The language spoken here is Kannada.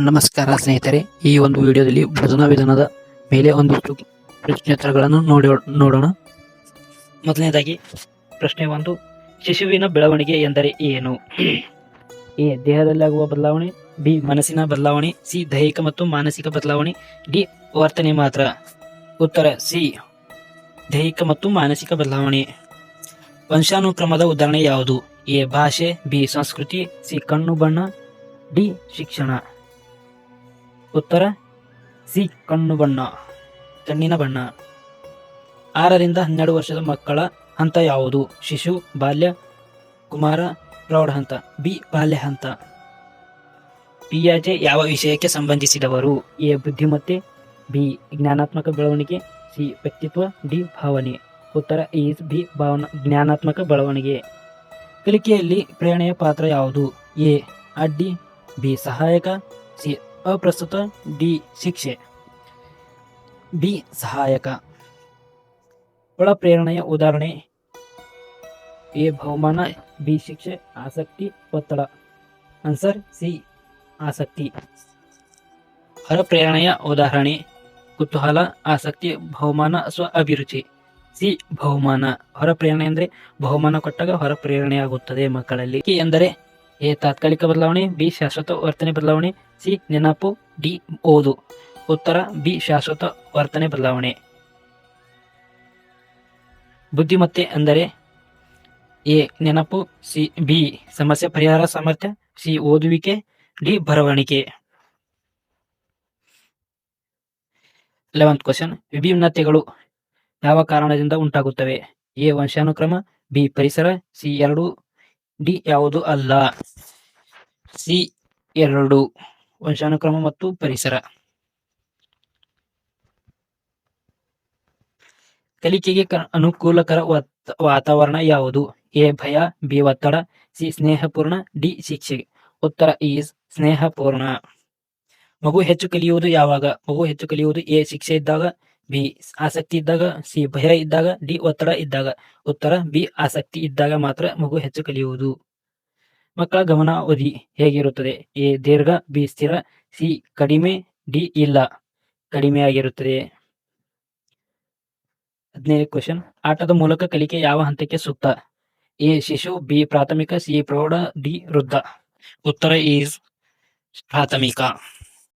ನಮಸ್ಕಾರ ಸ್ನೇಹಿತರೆ, ಈ ಒಂದು ವಿಡಿಯೋದಲ್ಲಿ ಬೋಧನಾ ವಿಧಾನದ ಮೇಲೆ ಒಂದಿಷ್ಟು ಪ್ರಶ್ನೋತ್ತರಗಳನ್ನು ನೋಡೋಣ. ಮೊದಲನೇದಾಗಿ ಪ್ರಶ್ನೆ 1, ಶಿಶುವಿನ ಬೆಳವಣಿಗೆ ಎಂದರೆ ಏನು? ಎ, ದೇಹದಲ್ಲಾಗುವ ಬದಲಾವಣೆ. ಬಿ, ಮನಸ್ಸಿನ ಬದಲಾವಣೆ. ಸಿ, ದೈಹಿಕ ಮತ್ತು ಮಾನಸಿಕ ಬದಲಾವಣೆ. ಡಿ, ವರ್ತನೆ ಮಾತ್ರ. ಉತ್ತರ ಸಿ, ದೈಹಿಕ ಮತ್ತು ಮಾನಸಿಕ ಬದಲಾವಣೆ. ವಂಶಾನುಕ್ರಮದ ಉದಾಹರಣೆ ಯಾವುದು? ಎ, ಭಾಷೆ. ಬಿ, ಸಂಸ್ಕೃತಿ. ಸಿ, ಕಣ್ಣು ಬಣ್ಣ. ಡಿ, ಶಿಕ್ಷಣ. ಉತ್ತರ ಸಿ, ಕಣ್ಣಿನ ಬಣ್ಣ. 6 ರಿಂದ 12 ವರ್ಷದ ಮಕ್ಕಳ ಹಂತ ಯಾವುದು? ಶಿಶು, ಬಾಲ್ಯ, ಕುಮಾರ, ಪ್ರೌಢ ಹಂತ. ಬಿ, ಬಾಲ್ಯ ಹಂತ. ಪಿಯಾಜೆ ಯಾವ ವಿಷಯಕ್ಕೆ ಸಂಬಂಧಿಸಿದವರು? ಎ, ಬುದ್ಧಿಮತ್ತೆ. ಬಿ, ಜ್ಞಾನಾತ್ಮಕ ಬೆಳವಣಿಗೆ. ಸಿ, ವ್ಯಕ್ತಿತ್ವ. ಡಿ, ಭಾವನೆ. ಉತ್ತರ ಈಸ್ ಬಿ, ಜ್ಞಾನಾತ್ಮಕ ಬೆಳವಣಿಗೆ. ಕಲಿಕೆಯಲ್ಲಿ ಪ್ರೇರಣೆಯ ಪಾತ್ರ ಯಾವುದು? ಎ, ಅಡ್ಡಿ. ಬಿ, ಸಹಾಯಕ. ಸಿ, ಅಪ್ರಸ್ತುತ. ಡಿ, ಶಿಕ್ಷೆ. ಬಿ, ಸಹಾಯಕ. ಒಳ ಪ್ರೇರಣೆಯ ಉದಾಹರಣೆ? ಎ, ಬಹುಮಾನ. ಬಿ, ಶಿಕ್ಷೆ. ಆಸಕ್ತಿ, ಒತ್ತಡ. ಆನ್ಸರ್ ಸಿ, ಆಸಕ್ತಿ. ಹೊರ ಪ್ರೇರಣೆಯ ಉದಾಹರಣೆ? ಕುತೂಹಲ, ಆಸಕ್ತಿ, ಬಹುಮಾನ, ಅಭಿರುಚಿ. ಸಿ, ಬಹುಮಾನ. ಹೊರ ಪ್ರೇರಣೆ ಅಂದರೆ ಬಹುಮಾನ ಕೊಟ್ಟಾಗ ಹೊರ ಪ್ರೇರಣೆಯಾಗುತ್ತದೆ ಮಕ್ಕಳಲ್ಲಿ. ಎಂದರೆ ಎ, ತಾತ್ಕಾಲಿಕ ಬದಲಾವಣೆ. ಬಿ, ಶಾಶ್ವತ ವರ್ತನೆ ಬದಲಾವಣೆ. ಸಿ, ನೆನಪು. ಡಿ, ಓದು. ಉತ್ತರ ಬಿ, ಶಾಶ್ವತ ವರ್ತನೆ ಬದಲಾವಣೆ. ಬುದ್ಧಿಮತ್ತೆ ಅಂದರೆ ಎ, ನೆನಪು. ಸಿ, ಬಿ, ಸಮಸ್ಯೆ ಪರಿಹಾರ ಸಾಮರ್ಥ್ಯ. ಸಿ, ಓದುವಿಕೆ. ಡಿ, ಬರವಣಿಗೆ. 11th ಕ್ವಶನ್, ವಿಭಿನ್ನತೆಗಳು ಯಾವ ಕಾರಣದಿಂದ ಉಂಟಾಗುತ್ತವೆ? ಎ, ವಂಶಾನುಕ್ರಮ. ಬಿ, ಪರಿಸರ. ಸಿ, 2. ಡಿ, ಯಾವುದು ಅಲ್ಲ. ಸಿ, 2. ವಂಶಾನುಕ್ರಮ ಮತ್ತು ಪರಿಸರ. ಕಲಿಕೆಗೆ ಅನುಕೂಲಕರ ವಾತಾವರಣ ಯಾವುದು? ಎ, ಭಯ. ಬಿ, ಒತ್ತಡ. ಸಿ, ಸ್ನೇಹಪೂರ್ಣ. ಡಿ, ಶಿಕ್ಷೆ. ಉತ್ತರ ಈಸ್ ಸ್ನೇಹಪೂರ್ಣ. ಮಗು ಹೆಚ್ಚು ಕಲಿಯುವುದು ಯಾವಾಗ? ಮಗು ಹೆಚ್ಚು ಕಲಿಯುವುದು ಎ, ಶಿಕ್ಷೆ ಇದ್ದಾಗ. ಬಿ, ಆಸಕ್ತಿ ಇದ್ದಾಗ. ಸಿ, ಭಯ ಇದ್ದಾಗ. ಡಿ, ಒತ್ತಡ ಇದ್ದಾಗ. ಉತ್ತರ ಬಿ, ಆಸಕ್ತಿ ಇದ್ದಾಗ ಮಾತ್ರ ಮಗು ಹೆಚ್ಚು ಕಲಿಯುವುದು. ಮಕ್ಕಳ ಗಮನಾವಧಿ ಹೇಗಿರುತ್ತದೆ? ಎ, ದೀರ್ಘ. ಬಿ, ಸ್ಥಿರ. ಸಿ, ಕಡಿಮೆ. ಡಿ, ಇಲ್ಲ, ಕಡಿಮೆ ಆಗಿರುತ್ತದೆ. 15th ಕ್ವಶನ್, ಆಟದ ಮೂಲಕ ಕಲಿಕೆ ಯಾವ ಹಂತಕ್ಕೆ ಸೂಕ್ತ? A, Shishu. ಬಿ, ಪ್ರಾಥಮಿಕ. ಸಿ, ಪ್ರೌಢ. ಡಿ, ವೃದ್ಧ. ಉತ್ತರ ಈಸ್ ಪ್ರಾಥಮಿಕ.